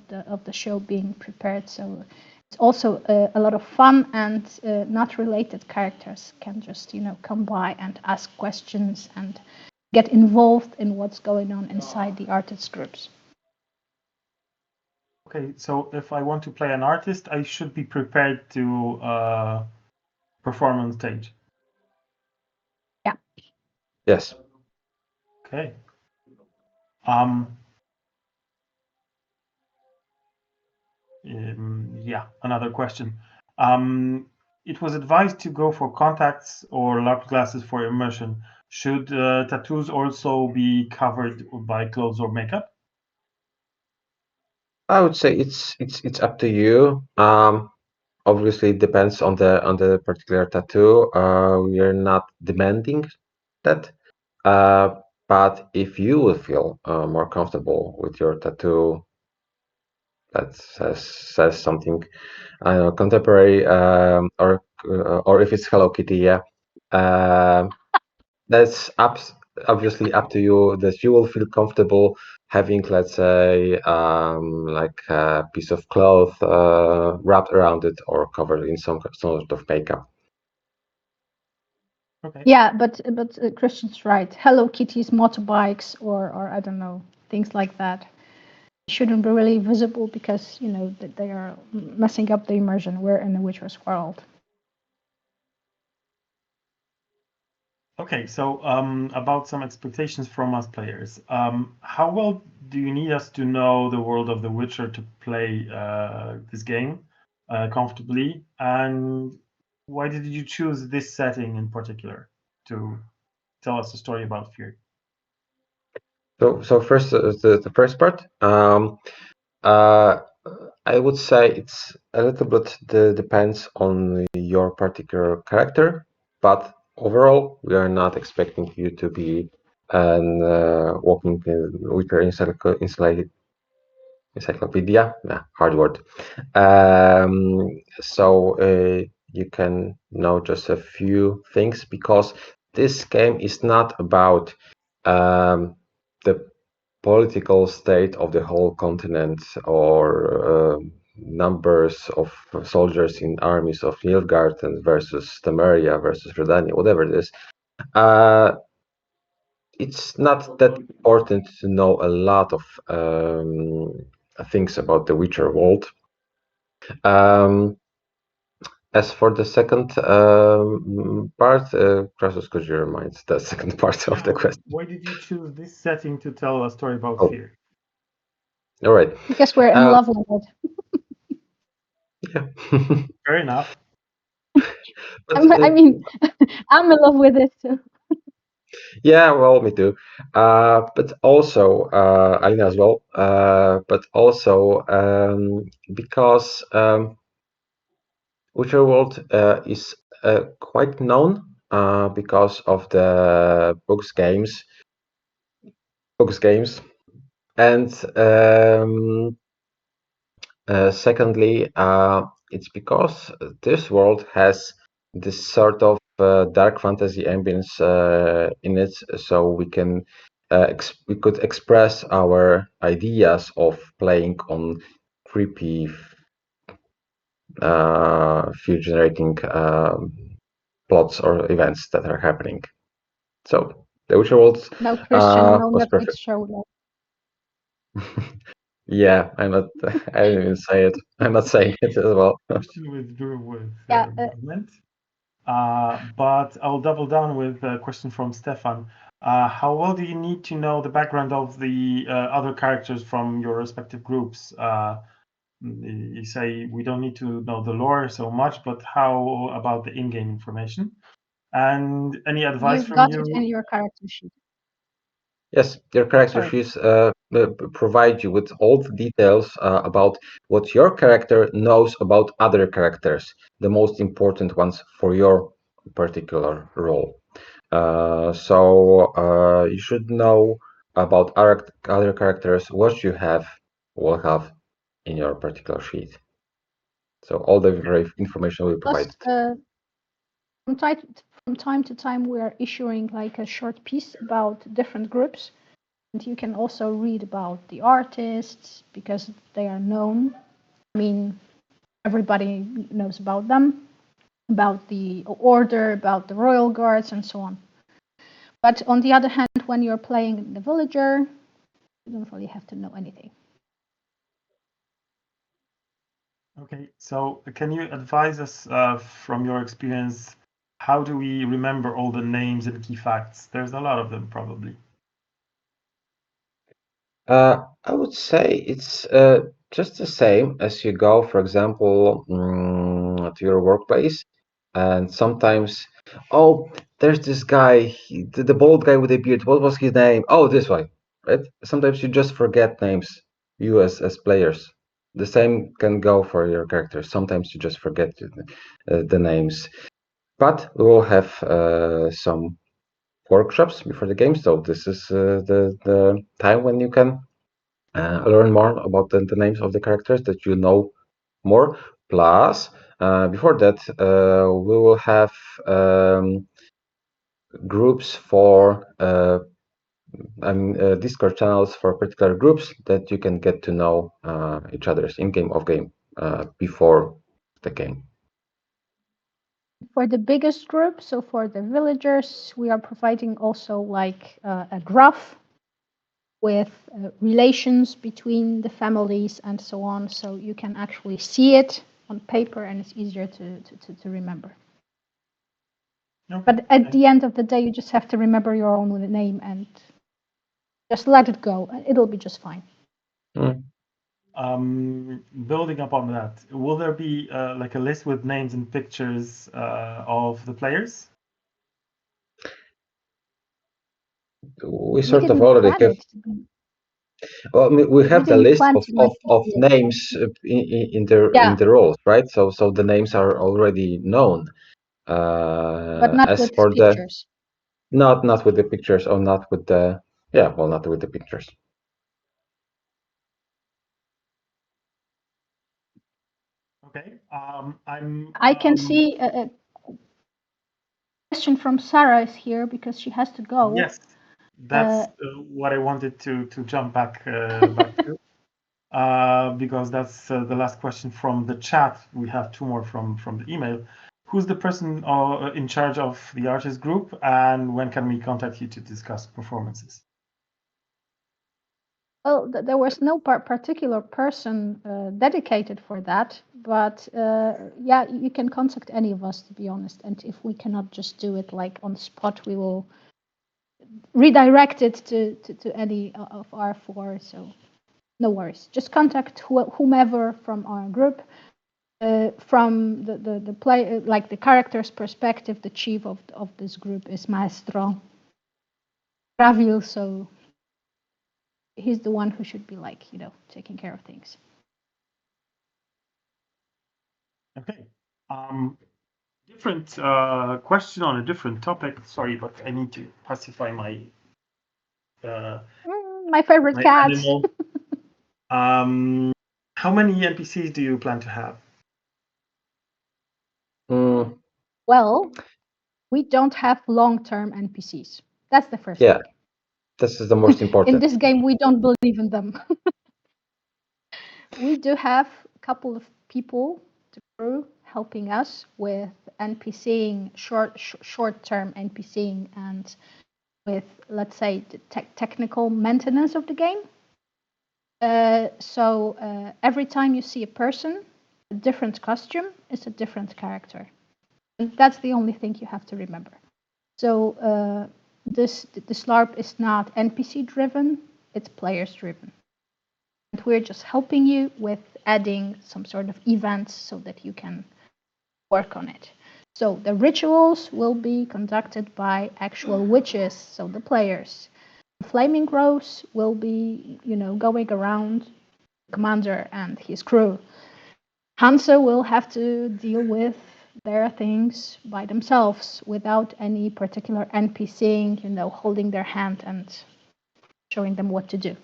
the show being prepared. So it's also a lot of fun, and not related characters can just come by and ask questions and get involved in what's going on inside the artists groups. Okay, so if I want to play an artist, I should be prepared to perform on stage. Yeah. Yes. Okay. Yeah, another question. It was advised to go for contacts or LARP glasses for immersion. Should tattoos also be covered by clothes or makeup? I would say it's up to you. Obviously, it depends on the particular tattoo. We are not demanding that, but if you will feel more comfortable with your tattoo that says something, I don't know, contemporary, or if it's Hello Kitty, yeah, that's obviously up to you. That you will feel comfortable having, let's say, like a piece of cloth wrapped around it or covered in some sort of makeup. Okay. Yeah, but Christian's right. Hello Kitties, motorbikes, or I don't know, things like that shouldn't be really visible, because they are messing up the immersion. We're in the Witcher's world. Okay, so about some expectations from us players. How well do you need us to know the world of The Witcher to play this game comfortably? And why did you choose this setting in particular to tell us a story about fear? So first, the first part. I would say it's a little bit depends on your particular character, but overall, we are not expecting you to be an walking Witcher encyclopedia. Hard word. So you can know just a few things, because this game is not about the political state of the whole continent or numbers of soldiers in armies of Nilfgaard versus Temeria versus Redania, whatever it is. It's not that important to know a lot of things about the Witcher world. As for the second part, Krasos, could you remind the second part of the question? Why did you choose this setting to tell a story about fear? All right. Because we're in love with it. Yeah. Fair enough. I mean, I'm in love with it too. Yeah, well, me too. But also, Alina as well. But also because Witcher World is quite known because of the books games, and secondly, it's because this world has this sort of dark fantasy ambience in it, so we could express our ideas of playing on creepy, fear-generating plots or events that are happening. So the Witcher World No, Christian, no was Netflix perfect. show. No. Yeah, I'm not. I didn't even say it. I'm not saying it as well. Christian withdrew with Yeah, movement. But I'll double down with a question from Stefan. How well do you need to know the background of the other characters from your respective groups? You say we don't need to know the lore so much, but how about the in-game information? And any advice you've from got you? it in your character sheet. Yes, your character Sorry. sheets provide you with all the details about what your character knows about other characters, the most important ones for your particular role. So you should know about other characters what you will have in your particular sheet. So all the information will be provided. From time to time, we are issuing like a short piece about different groups. And you can also read about the artists because they are known. I mean, everybody knows about them, about the order, about the royal guards, and so on. But on the other hand, when you're playing the villager, you don't really have to know anything. Okay, so can you advise us from your experience, how do we remember all the names and key facts? There's a lot of them probably. I would say it's just the same as you go, for example, to your workplace, and sometimes, oh, there's this guy, the bald guy with the beard. What was his name? Oh, this one, right? Sometimes you just forget names, you as players. The same can go for your characters. Sometimes you just forget the names. But we will have some workshops before the game, so this is the time when you can learn more about the names of the characters that you know more. Plus, before that, we will have groups for Discord channels for particular groups that you can get to know each other's in-game, off-game before the game. For the biggest group, so for the villagers, we are providing also like a graph with relations between the families and so on, so you can actually see it on paper and it's easier to remember. Okay. But at the end of the day, you just have to remember your own name and just let it go. It'll be just fine. Building upon that, will there be like a list with names and pictures of the players? We sort of already have. Well, we have the list of names in the roles, right? So the names are already known. But not as with for pictures. Not with the pictures, or not with the not with the pictures. Okay. I can see question from Sarah is here because she has to go. Yes, that's what I wanted to jump back to, because that's the last question from the chat. We have 2 more from the email. Who's the person in charge of the artist group, and when can we contact you to discuss performances? Well, there was no particular person dedicated for that, but yeah, you can contact any of us, to be honest. And if we cannot just do it like on the spot, we will redirect it to any of our 4. So no worries. Just contact whomever from our group. From the play, like the character's perspective, the chief of this group is Maestro Gravil, so he's the one who should be like, taking care of things. Okay. Different question on a different topic. Sorry, but I need to pacify my my favorite cat. Animal. How many NPCs do you plan to have? Well, we don't have long-term NPCs. That's the first Yeah, thing. this is the most important. In this game, we don't believe in them. We do have a couple of people, the crew, helping us with NPCing, short-term NPCing, and with, let's say, the technical maintenance of the game. So every time you see a person, a different costume is a different character. And that's the only thing you have to remember. So this LARP is not NPC driven, it's players driven. And we're just helping you with adding some sort of events so that you can work on it. So the rituals will be conducted by actual witches, so the players. The Flaming Rose will be, going around the commander and his crew. Hansa will have to deal with their things by themselves without any particular NPCing, holding their hand and showing them what to do.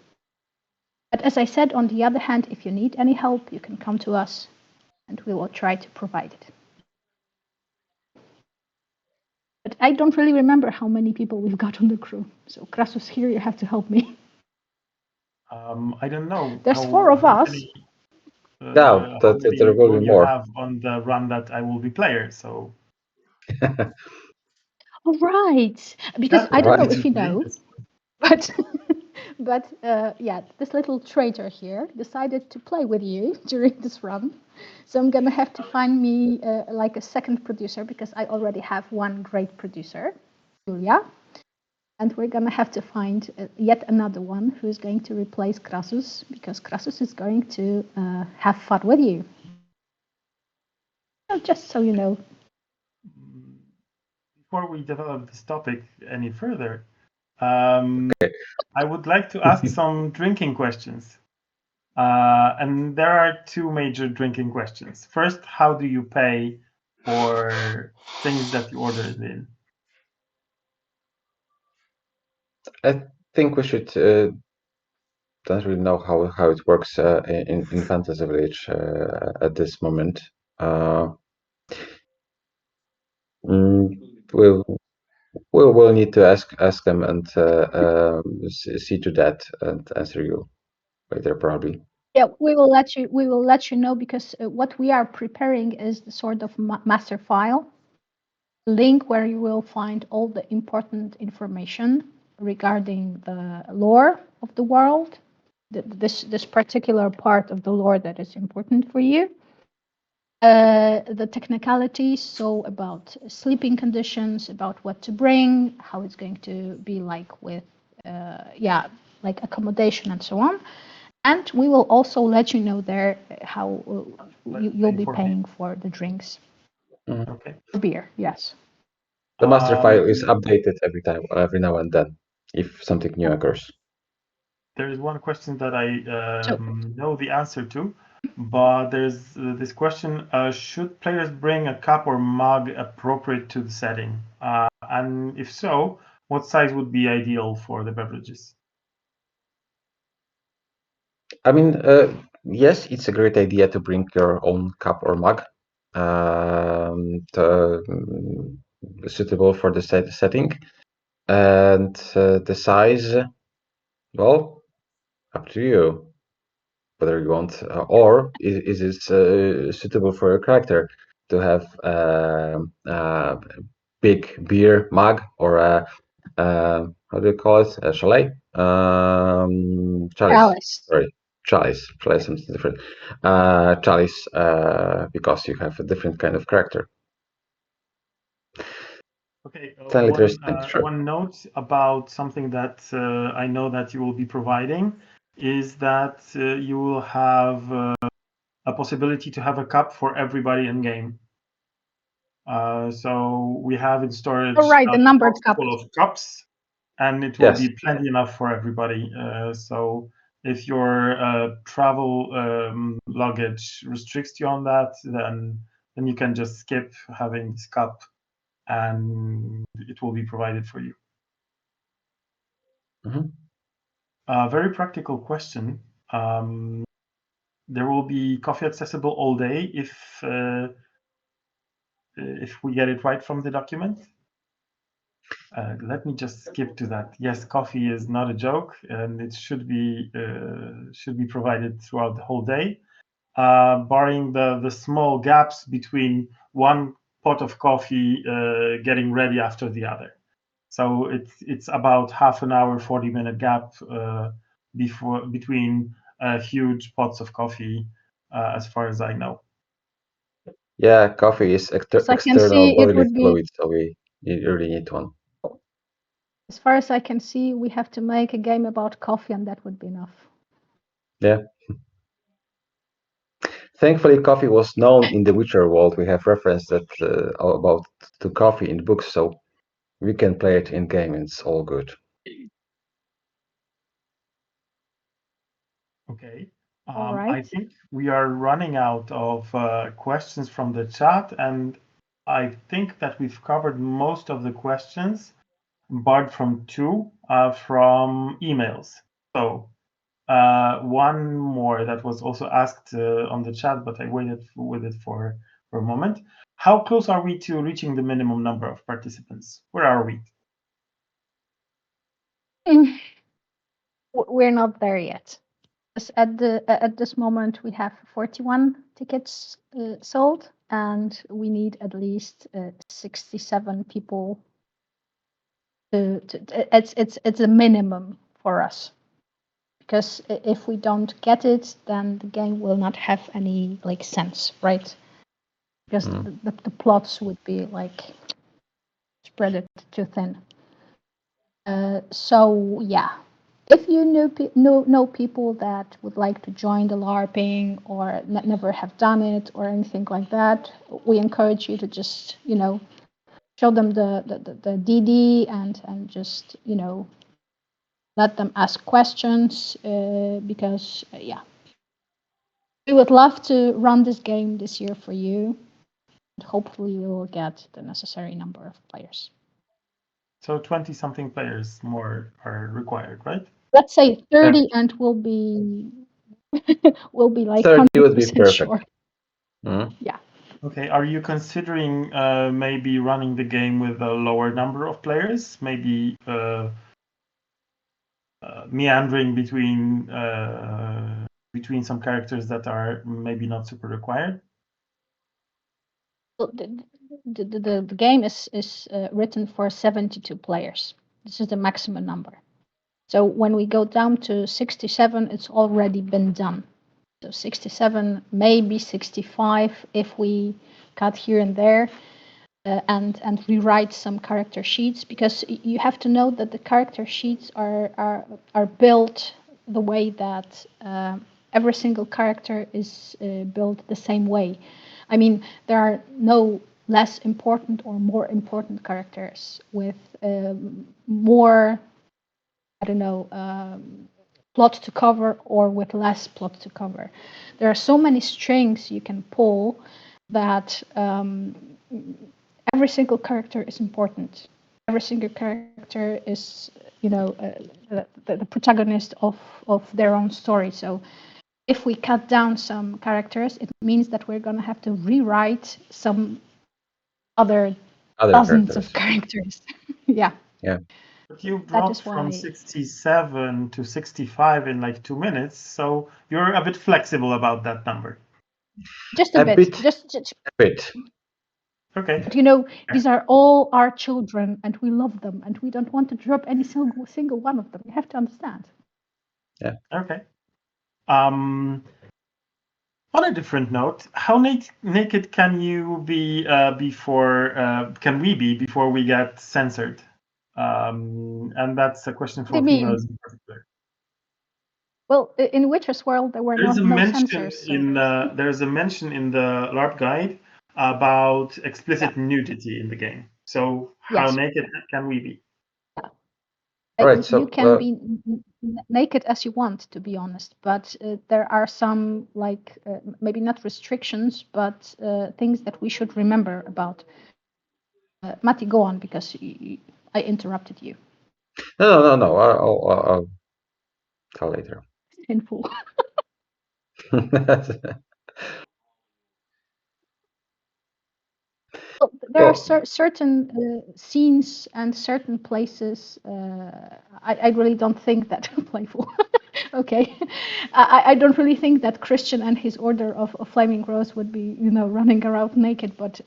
But as I said, on the other hand, if you need any help, you can come to us and we will try to provide it. But I don't really remember how many people we've got on the crew. So Krassos, here you have to help me. I don't know. There's 4 of us. No, there will be more. Have on the run that I will be player, so. Oh, right. Because I don't know if you know, but yeah, this little traitor here decided to play with you during this run. So I'm gonna have to find me like a second producer because I already have one great producer, Julia. And we're gonna have to find yet another one who's going to replace Krassos because Krassos is going to have fun with you. Just so you know. Before we develop this topic any further, I would like to ask some drinking questions. And there are 2 major drinking questions. First, how do you pay for things that you ordered in? I think we should don't really know how it works in Fantasy Village at this moment. We'll need to ask them and see to that and answer you later probably. Yeah, we will let you know because what we are preparing is the sort of master file link where you will find all the important information regarding the lore of the world, this particular part of the lore that is important for you. The technicalities, so about sleeping conditions, about what to bring, how it's going to be like with, like accommodation and so on. And we will also let you know there how you'll be paying for the drinks. Okay. Beer, yes. The master file is updated every now and then, if something new occurs. There is one question that I know the answer to, but there's this question: should players bring a cup or mug appropriate to the setting? And if so, what size would be ideal for the beverages? I mean, yes, it's a great idea to bring your own cup or mug. suitable for the setting. And the size, well, up to you. Whether you want, or is it suitable for your character to have a big beer mug or a how do you call it? A chalet? Chalice. Alice. Sorry, chalice. Chalice something different. Chalice, because you have a different kind of character. Okay. 10 liters, sure. One note about something that I know that you will be providing is that you will have a possibility to have a cup for everybody in game. So we have in storage Oh, right, the numbered box cup. full of cups, and it will Yes. be plenty enough for everybody. So if your travel luggage restricts you on that, then you can just skip having this cup, and it will be provided for you. Very practical question. There will be coffee accessible all day if we get it right from the document. Let me just skip to that. Yes, coffee is not a joke, and it should be provided throughout the whole day, barring the small gaps between one pot of coffee getting ready after the other. So it's about half an hour, 40-minute gap between huge pots of coffee, as far as I know. Yeah, coffee is external bodily fluid, so you really need one. As far as I can see, we have to make a game about coffee, and that would be enough. Yeah. Thankfully, coffee was known in the Witcher world. We have referenced that about to coffee in books, so we can play it in game. It's all good. Okay. All right. I think we are running out of questions from the chat, and I think that we've covered most of the questions, barred from two from emails. So one more that was also asked on the chat, but I waited with it for a moment. How close are we to reaching the minimum number of participants? Where are we? We're not there yet. At this moment, we have 41 tickets sold, and we need at least 67 people. It's a minimum for us, because if we don't get it, then the game will not have any sense, right? Because the plots would be spread it too thin. So yeah. If you know people that would like to join the LARPing or never have done it or anything like that, we encourage you to just show them the DD and just let them ask questions because yeah, we would love to run this game this year for you. And hopefully, we will get the necessary number of players. So 20-something players more are required, right? Let's say 30, yeah. And we'll be like 30 would be perfect. Sure. Yeah. Okay. Are you considering maybe running the game with a lower number of players? Maybe meandering between some characters that are maybe not super required? Well, the game is written for 72 players. This is the maximum number. So when we go down to 67, it's already been done. So 67, maybe 65 if we cut here and there and rewrite some character sheets, because you have to know that the character sheets are built the way that every single character is built the same way. I mean, there are no less important or more important characters with more, I don't know, plot to cover or with less plot to cover. There are so many strings you can pull that every single character is important. Every single character is, the protagonist of their own story. So if we cut down some characters, it means that we're going to have to rewrite some other dozens of characters. Yeah. But you dropped from 67 to 65 in like 2 minutes, so you're a bit flexible about that number. Just a bit. Just a bit. Okay. But these are all our children, and we love them, and we don't want to drop any single one of them. You have to understand. Yeah. Okay. On a different note, how naked can you be can we be before we get censored? And that's a question for females in particular. Well, in Witcher's world, there were no censors. There's a mention in the LARP guide about explicit nudity in the game. So how naked can we be? Right, so you can be naked as you want, to be honest, but there are some maybe not restrictions, but things that we should remember about. Matti, go on, because I interrupted you. No. I'll tell later. Sinful. Well, there are certain scenes and certain places. I really don't think that playful. Okay, I don't really think that Christian and his order of Flaming Rose would be, running around naked. But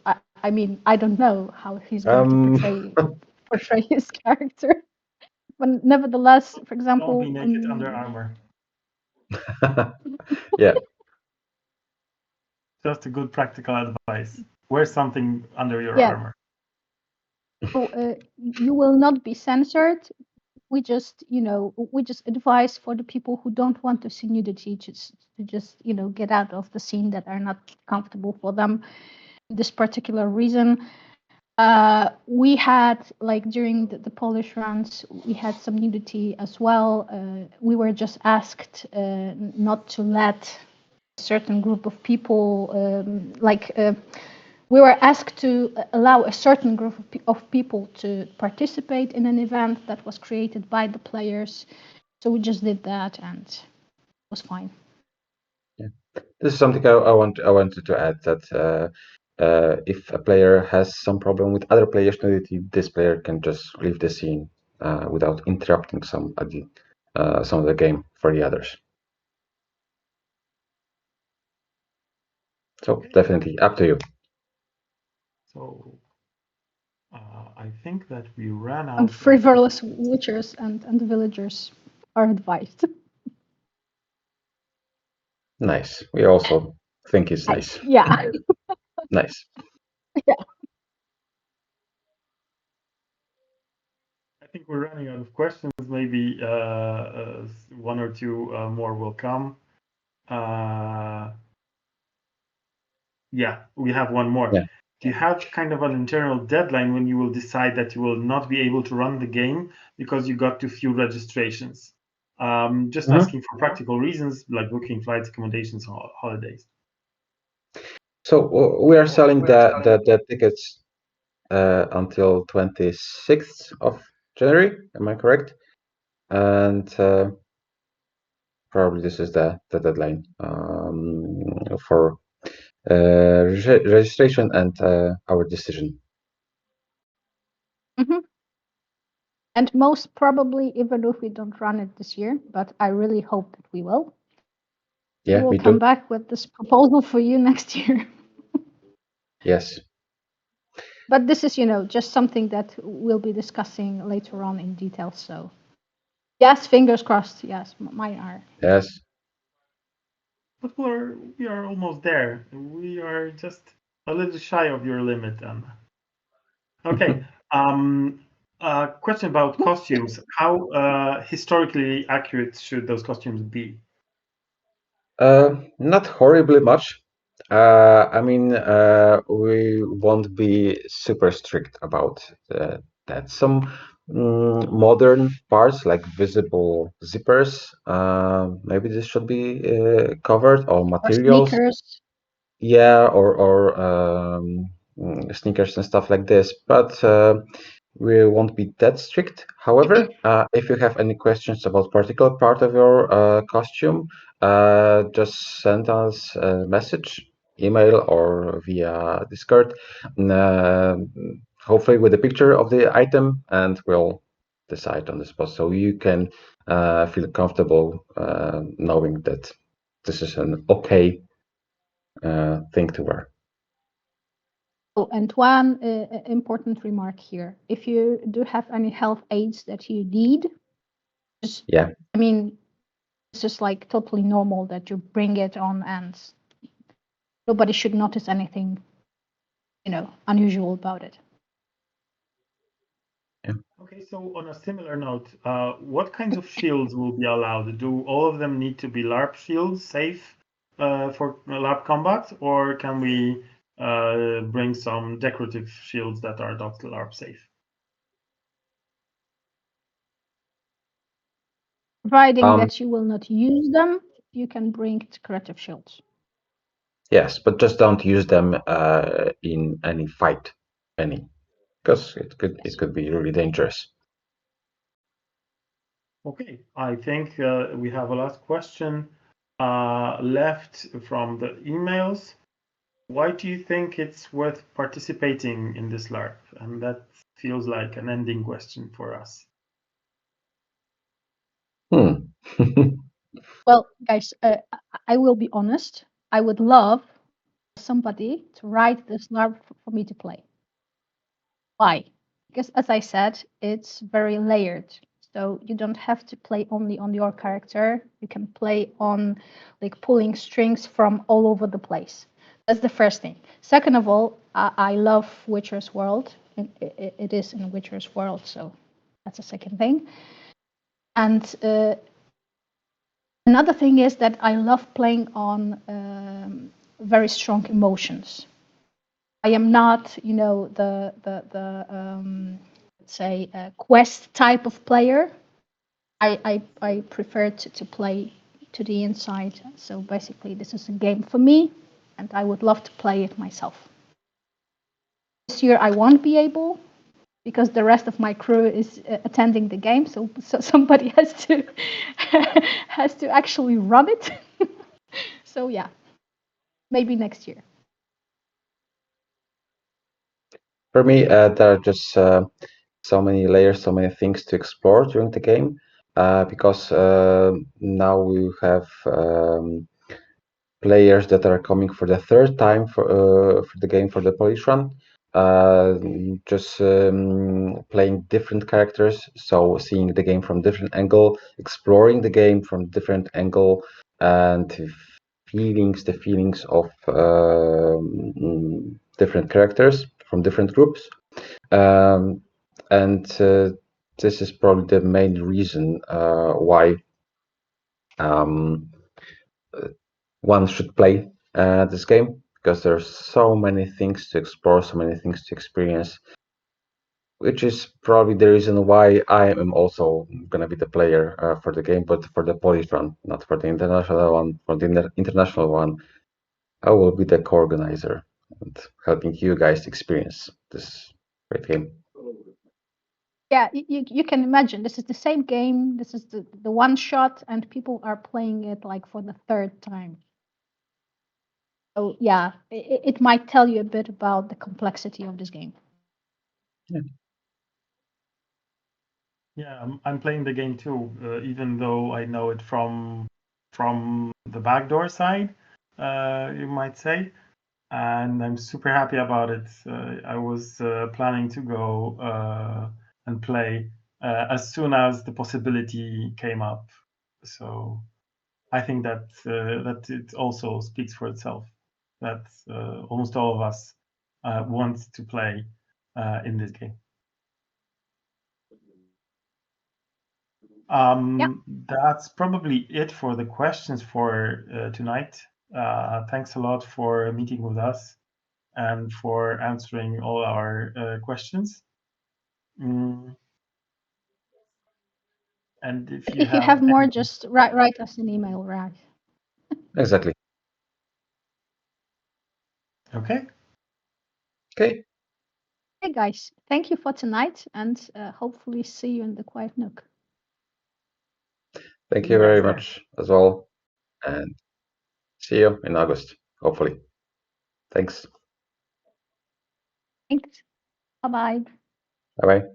I mean, I don't know how he's going to portray his character. But nevertheless, for example, don't be naked under armor. Yeah. Just a good practical advice. Wear something under your armor. So, you will not be censored. We just advise for the people who don't want to see nudity to just get out of the scene, that are not comfortable for them. This particular reason. We had, during the Polish runs, we had some nudity as well. We were just asked not to let a certain group of people, we were asked to allow a certain group of people to participate in an event that was created by the players. So we just did that, and it was fine. Yeah, this is something I wanted to add, that if a player has some problem with other players' nudity, this player can just leave the scene without interrupting some of the game for the others. So definitely up to you. So I think that we ran out. And frivolous witchers and villagers are advised. Nice. We also think it's nice. Yeah. Nice. Yeah. I think we're running out of questions. Maybe one or two more will come. Yeah, we have one more. Yeah. Do you have kind of an internal deadline when you will decide that you will not be able to run the game because you got too few registrations? Just asking for practical reasons, like booking flights, accommodations, holidays. So we are selling the tickets until 26th of January. Am I correct? And probably this is the deadline for registration and our decision. And most probably, even if we don't run it this year, but I really hope that we will. Yeah, we'll come back with this proposal for you next year. Yes. But this is, just something that we'll be discussing later on in detail. So, yes, fingers crossed. Yes, mine are. Yes. But we are almost there. We are just a little shy of your limit, Anna. Okay. Question about costumes. How historically accurate should those costumes be? Not horribly much. I mean, we won't be super strict about that. Some modern parts, like visible zippers, maybe this should be covered, or materials. Or sneakers. Yeah, or sneakers and stuff like this. But we won't be that strict. However, if you have any questions about particular part of your costume, just send us a message, email, or via Discord. hopefully with a picture of the item, and we'll decide on the spot. So you can feel comfortable knowing that this is an okay thing to wear. Oh, and one important remark here. If you do have any health aids that you need, just, Yeah. I mean, it's just like totally normal that you bring it on, and nobody should notice anything, unusual about it. Yeah. Okay, so on a similar note, what kinds of shields will be allowed? Do all of them need to be LARP shields, safe for LARP combat, or can we bring some decorative shields that are not LARP safe? Providing that you will not use them, you can bring decorative shields. Yes, but just don't use them in any fight, because it could be really dangerous. Okay, I think we have a last question left from the emails. Why do you think it's worth participating in this LARP? And that feels like an ending question for us. Well, guys, I will be honest. I would love somebody to write this LARP for me to play. Why? Because as I said, it's very layered. So you don't have to play only on your character. You can play on like pulling strings from all over the place. That's the first thing. Second of all, I love Witcher's world. It is in Witcher's world, so that's a second thing. And another thing is that I love playing on very strong emotions. I am not, the let's say quest type of player. I prefer to play to the inside. So basically, this is a game for me, and I would love to play it myself. This year I won't be able because the rest of my crew is attending the game. So somebody has to has to actually run it. So yeah, maybe next year. For me, there are just so many layers, so many things to explore during the game, because now we have players that are coming for the third time for the game, for the Polish run, just playing different characters, so seeing the game from different angle, exploring the game from different angle, and the feelings of different characters from different groups. And this is probably the main reason why one should play this game, because there's so many things to explore, so many things to experience, which is probably the reason why I am also going to be the player for the game, but for the Polish run, not for the international one. For the international one, I will be the co-organizer and helping you guys experience this great game. Yeah, you can imagine this is the same game. This is the one shot, and people are playing it like for the third time. So yeah, it might tell you a bit about the complexity of this game. Yeah, I'm playing the game too, even though I know it from the backdoor side, you might say, and I'm super happy about it. I was planning to go and play as soon as the possibility came up. So I think that that it also speaks for itself. That almost all of us want to play in this game. That's probably it for the questions for tonight. Thanks a lot for meeting with us and for answering all our questions. And if you have more, just write us an email, right? Exactly. Okay. Okay. Hey guys, thank you for tonight, and hopefully see you in the Quiet Nook. Thank you very much as well, and see you in August, hopefully. Thanks. Thanks. Bye-bye. Bye bye.